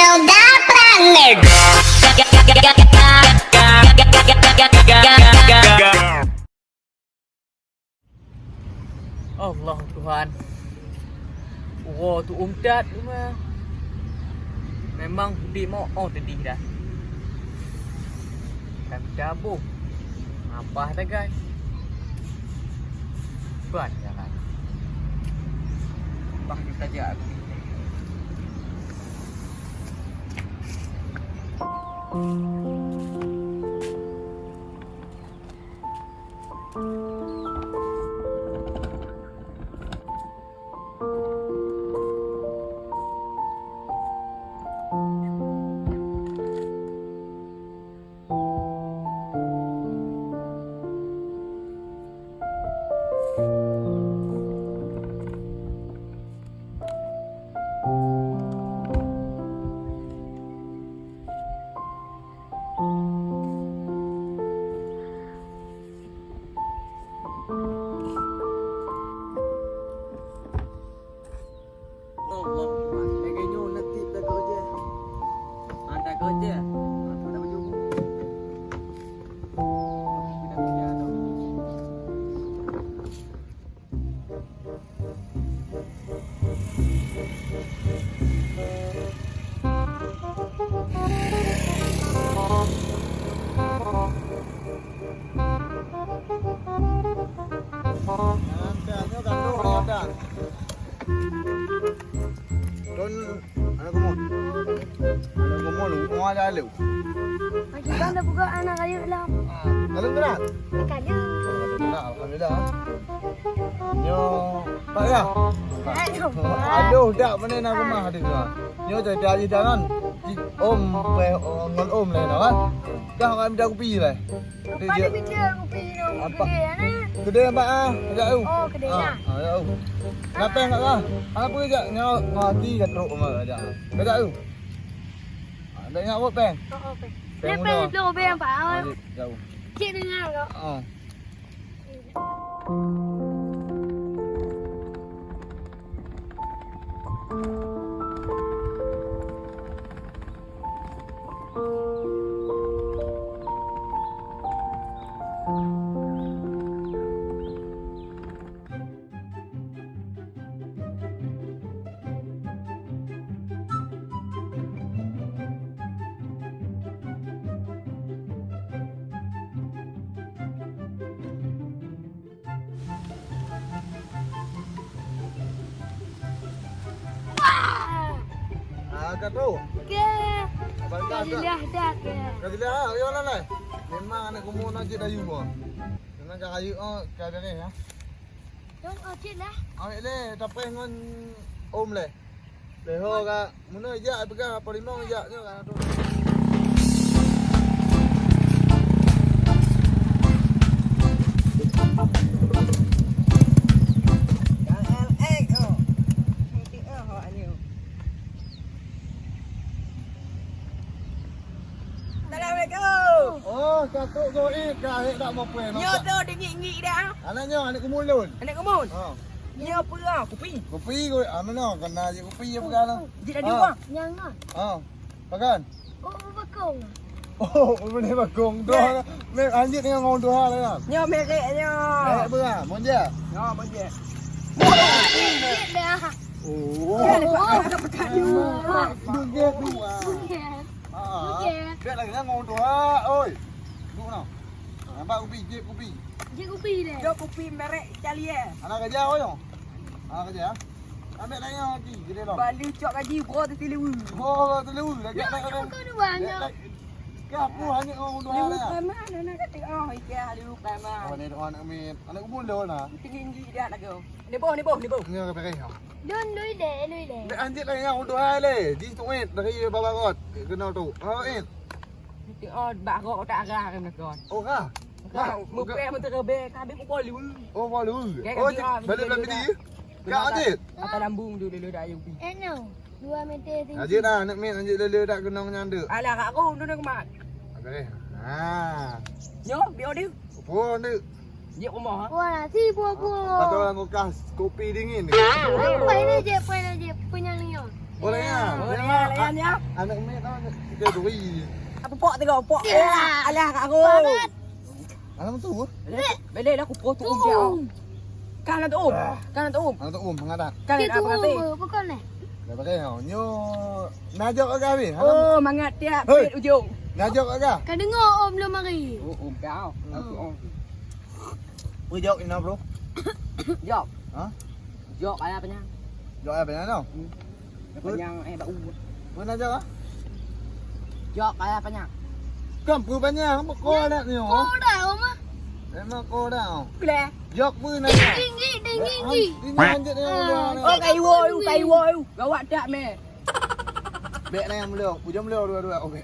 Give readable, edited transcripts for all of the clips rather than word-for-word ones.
da planet. Allah Tuhan. Wow, tu umdat tu mah. Memang di mau tadi dah. Kami cabut. Apa dah guys? Buat jalan. Bah kita jalan. Lalu. Kita dah buka anak kayu lah. Lalu berat? Kayu. Alhamdulillah. Nyo, Pak ya? Aduh. Aduh, dak mana nak rumah ada tu. Nyo jadi jangan. Om, ngon om lain kan? Dah orang minta kopi lah. Dia Pada bicara kopi no. Apa? Gede Kedai na. mbak ah, ajak tu. Oh, kedai na. Ajak tu. Kenapa enggak lah? Apa ajak nyo mati kat teruk mah ajak. Ajak tu. Ada ingat apa pen? Oh, okey. Pen Dia muda. pen lo pen apa? Jauh. Cik dengar kau. Oh. Kat tu. Okey. Abang Kali kat. dah dah ke. Kata dia, yo lah lah. Memang anak kumur najis dayu mo. Memang cak kayu kada ni ya. Jom cik lah. Ambil le, tapi ngon om le. Leho ka, mana ijak pegang apa limau ijak tu kan tu. Oh, katuk goib dah tak mau puan. Nyo tu dengik-ngik dah. Anaknya anak kumur lun. Anak kemun. Ha. Nyo apa ah? Kopi. Kopi goib, mana kena je kopi je pegang lah. Jik dah dia bang. Jangan. Ha. Pegang. Oh, bakong. Oh, boleh bagong tu. Mek anjing dengan ngong tu hal lah. Nyo merek nyo. Eh, berah, monja. Nyo bonje. Cik dah. Oh. Oh, Duget dua. bukan. Ha. Bukan. Dia lagi ngong tu ha. Oi. Duk noh. Nampak kopi, jep kopi. Cik kopi dah. Nyo kopi merek Italia. Anak kerja oi. Anak kerja. Ambil lagi lagi gede dong. Balik cok gaji bro tu tilu. Oh, tu lewu lagi. Kau dah banyak. Kapu hanya ngong tu hal Liu lah. kama nana kata oh ikan liu kama. Oh, ni anak amin. Anak kumul lun ah. Tinggi dah nak go. Ni boh ni boh ni boh. Ni ke pakai ha. Don lui deh, lui deh. Mek anjing lagi ngong tu hal le. Di tu dari baba kot. Kena tu. Ha, Ti oh bagok tak arah kan kon. Oh, ha. Mu pe mun terbe kabe ku boleh. Oh, malu. Kayak Oh, kecil, balik dalam balik ni. Kak Adit. Apa lambung dulu dulu dah ayu pi. No. 2 meter tinggi. Adit dah nak main anjing lele tak kena nyanda. Alah kak aku dulu kemat. Okey. Ha. Nyo bio dia. Pun ni. Dia rumah ha. Wah, nasi buah-buah. Patut orang kukas kopi dingin ni. Apa ini je, punya ni. Boleh ya. Boleh lah Ayan ya. Anak mek tau kita doi. Apa pok tengok pok. Alah kat aku. Anak tu. Bele dah aku pok tu dia. Kanan tu. Kanan tu. Anak tu mengadak. Kanan Kita apa kata? Kau kan eh? Dah pakai nyo. Najak agak habis. Oh, mangat dia pit ujung. Najak agak. Kau dengar om belum mari. Oh, kau. Aku on. Pujok ina bro. Jok. Ha? Jok ayah penyang. Jok apa tau? Penyang bau. Mana najak ah? Jok ayah penyang. Kampung banyak kau dah ni. Kau dah om ah. Memang kau dah. Kle. Jok pun najak. Tinggi, tinggi. Ini anjir ni. Oh, kai wo. Gawat tak me. Bek na yang mula. Puja mula dua-dua. Okey.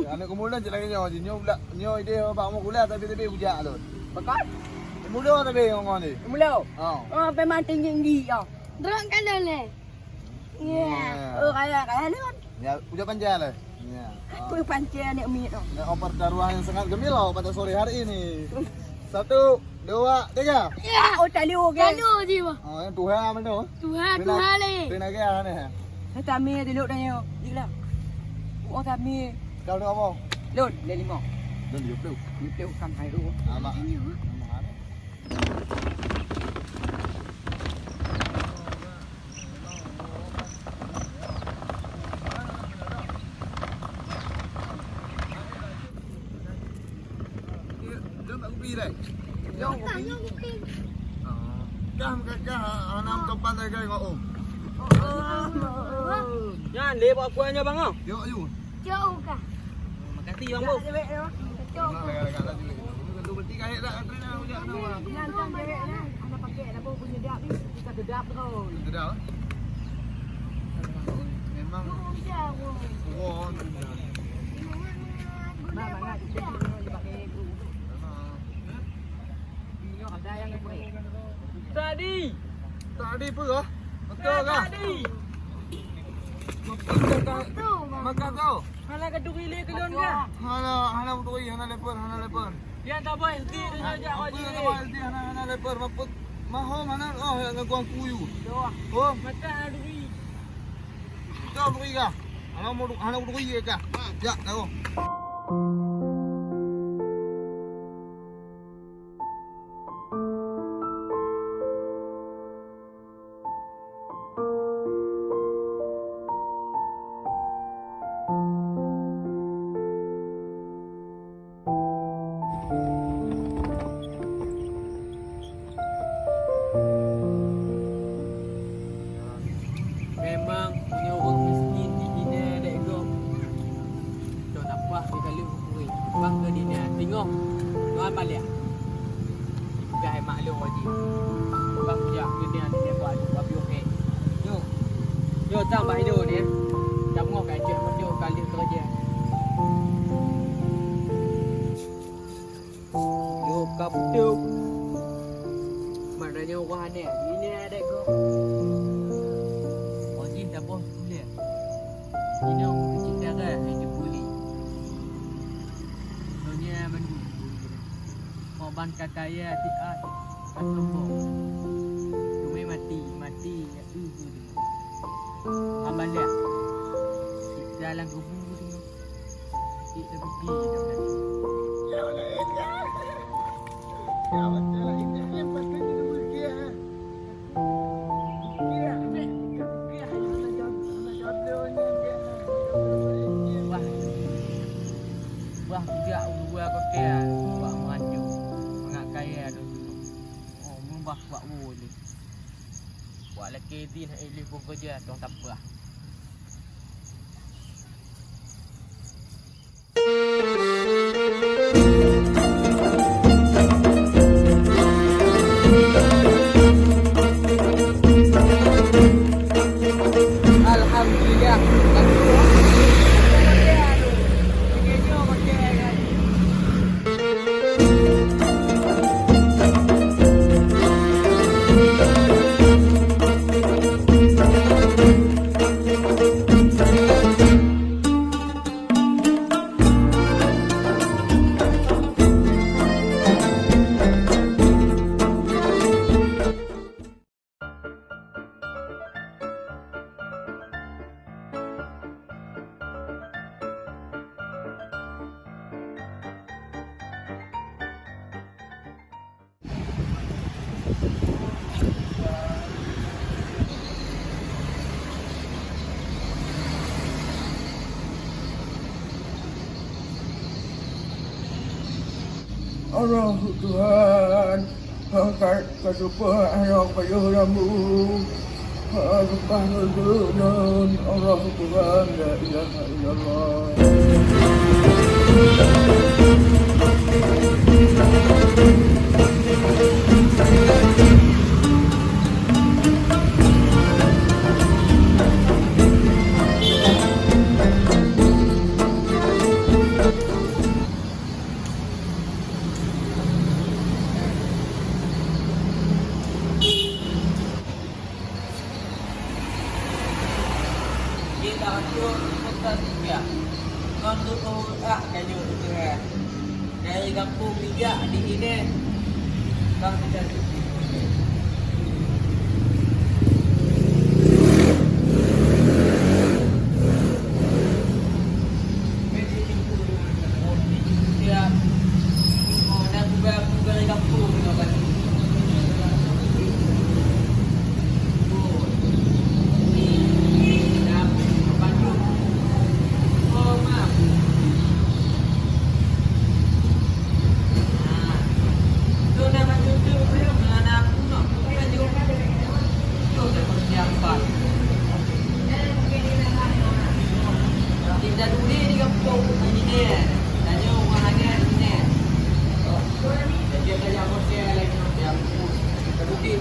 Anak kemudian je lagi nyo. Nyo ide bak mau kuliah tapi puja tu. Bakal. Mula tapi ngong ni. Mula. Ha. Oh, memang tinggi ya. Derang kan dah le. Ya. Oh, kaya ni kan. Ya, puja panjang lah. Ya. Aku pancen ni umi tu. Nah, pertaruhan yang sangat gemilau pada sore hari ini. 1, 2, 3. Ya. Oh, tak liu ke? Kalau je mah. Oh, yang Tuhan mana? Tuhan le. Pina ke ah ni. Tami dia duduk dah. Gila. Oh, tami. Kau ni apa? Lun, le 5. Dan dia peluk. Ni tu kam hai tu. Ama. Tanya mungkin. Kah anam tempat lagi kau om. Jangan le bawa kuahnya bang ah. Yo ayu. Jauh kah? Makasih bang bu. Jauh. Lu bertiga hek dak kena hujak nama. Nantang cewek ni. Anak pakai apa punya dap ni. Kita dedap terus. Tidak. Memang Jauh. wah. Mak mangat kita pakai guru. Ini ada yang boleh. Tadi. Tadi apa kah? Betul kah? Tadi. Tu. Makan kau. Halah keduri le kelon ke? Hana betul hana leper. Dia tak boleh henti dia ajak Apa wajib. yang awal dia hana leper maput. Maho mana oh yang ngakuang kuyu. Doa. Oh, Makan duri. kau betul kah? Hana betul kah? Ya, tahu. Memang punya orang miskin di sini ada ego. Kau nampak di kali ukuri. Bang ke dia tengok. Tuan balik. Gaya maklum wajib. Bang dia dia buat babi okey. Yo. Yo tambah hidup ni. Jam ngok kan cek dia kali kerja. Yo kaptu. Maknanya orang ni ini ada ego. Dah bos boleh. Ini orang kecil darah yang dibuli. Dunia mendu. Korban kakaya tiat. Pasumbo. Cuma mati ya ubu. Ambalia. Jalan kubur ni. Kita pergi dah tadi. Ya Allah. Ya Allah, ini yang pakai ni dia. Wah juga dua kotea buat maju mengat kaya tu. Oh membah buat boleh. Buat laki din elih pun kerja tong tak apa. Alhamdulillah. Allah Tuhan, kesukaan yang kayuhlamu, subhanallah, Allah Tuhan, la ilaha illallah. Kita hancur hutan juga. Untuk kayu itu ya. Dari kampung tiga di ini. Bang kita. Kita dulu di kampung ini ni. Tanya orang lagi ini. Dia tanya apa saya lagi yang terbukti.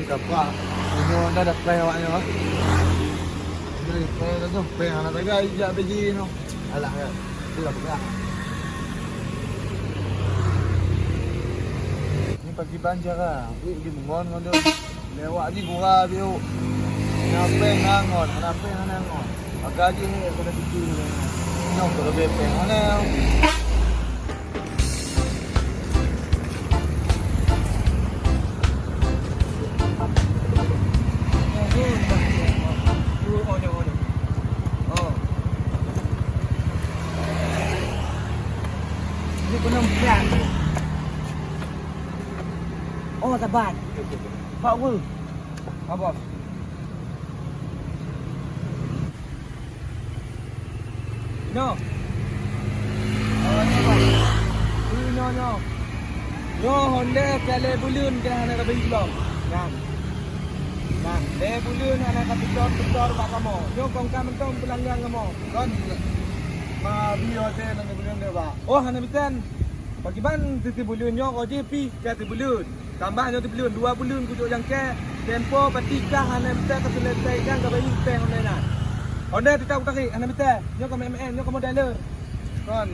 Dapat. Ini dah dapat awaknya ah. Ini dah tu peng anak taga ijak biji no. Alah ya. Sudah pegang. Ini pagi banjar ah. Pergi mengon ngono. Lewat ni gua biu. Kenapa nangon? Kenapa nangon? Agak je kena fikir. Nyok kalau bepeng mana? Ini kena berat. Oh, tabat. Pak gue. Apa? No. No. Yo, Honda kale bulun kena nak bagi belum? Kan. Kan, le bulun anak betul pak kamu. Yo kong kamu tong pelanggan kamu. Kan mari hotel nang bulan dia ba. Oh, hana bitan. Bagi ban titi bulun yo ko je pi ke titi bulun. Tambah yo titi bulun 2 bulun kujuk yang ke tempo patika hana bitan ke selesai kan ke bagi peng Honda nak. Honda kita utari hana bitan. Yo ko MN yo ko modal. Kan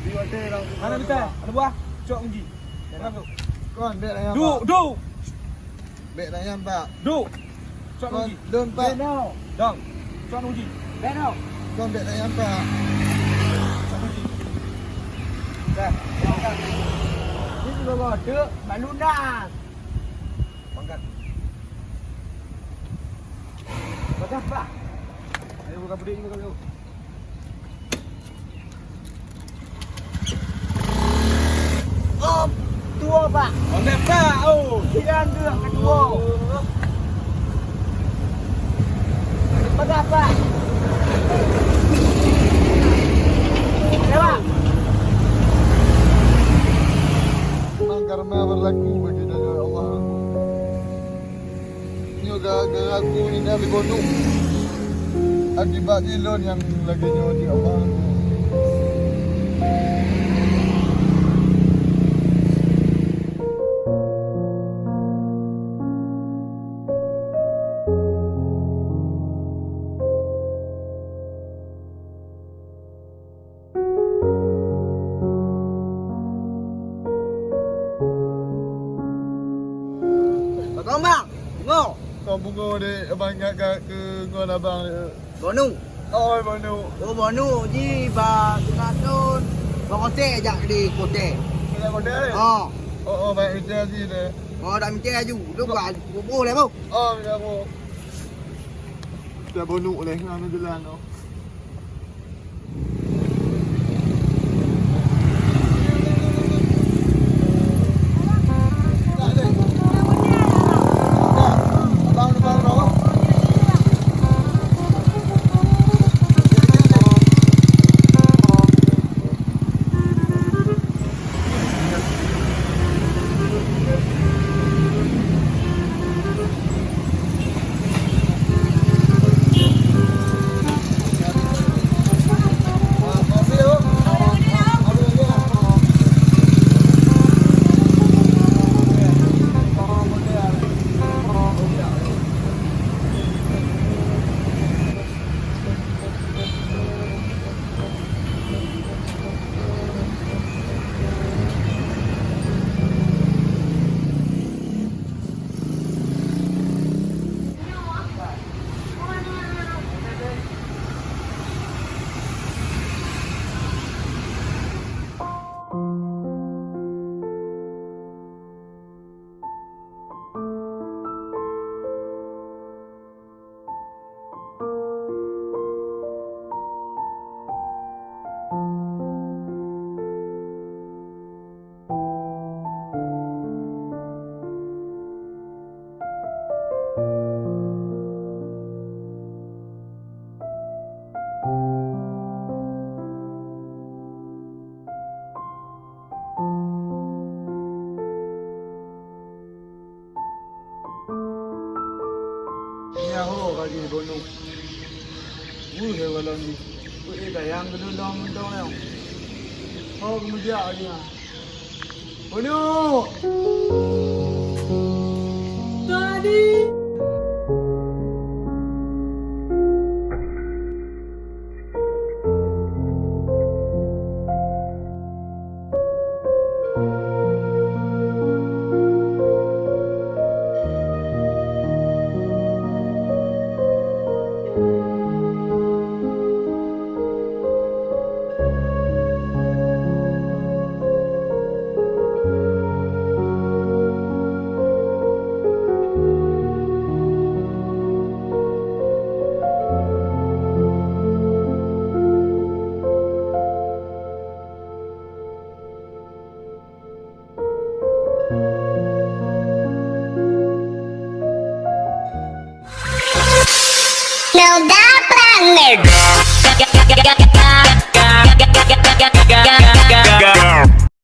di hotel nang Hana bitan. Ada buah. Cok uji. Kan bek ayam. Du. Bek ayam pak. Du. Cok Kan uji. don pak. Dong. Cok uji. Beno. Kan bek ayam pak. Cok uji. Dah. Ini juga ada balunas. Mangkat. Bagas pak. Ayo buka budi buka dulu. Oh, tua pak. Oh, pak. Oh, kiran dia kedua. Bagas pak. Ya pak. Memang karma berlaku bagi dana Allah. Ini gara-gara aku ni dah bergonung. Akibat jilon yang lagi nyodi Allah. Kau bang, tengok. Kau bunga dek abang ingat ke ngon abang dia. Bonu. Oh banu. Oh, bonu ji ba tunatun. Ba kote ajak di kote. Kena kau dia. Oh. Oh baik dia sih dek. Oh, dah minta aju. Lu buat boleh bau. Oh dia aku. Dah bonu leh ngano jalan tu. Nhà hồ cái gì bonu. Vui hay là lần gì? Cái đại ang cái đôi đông đâu nào? Hồ cái gì à gì à? Bonu. Tadi. Big.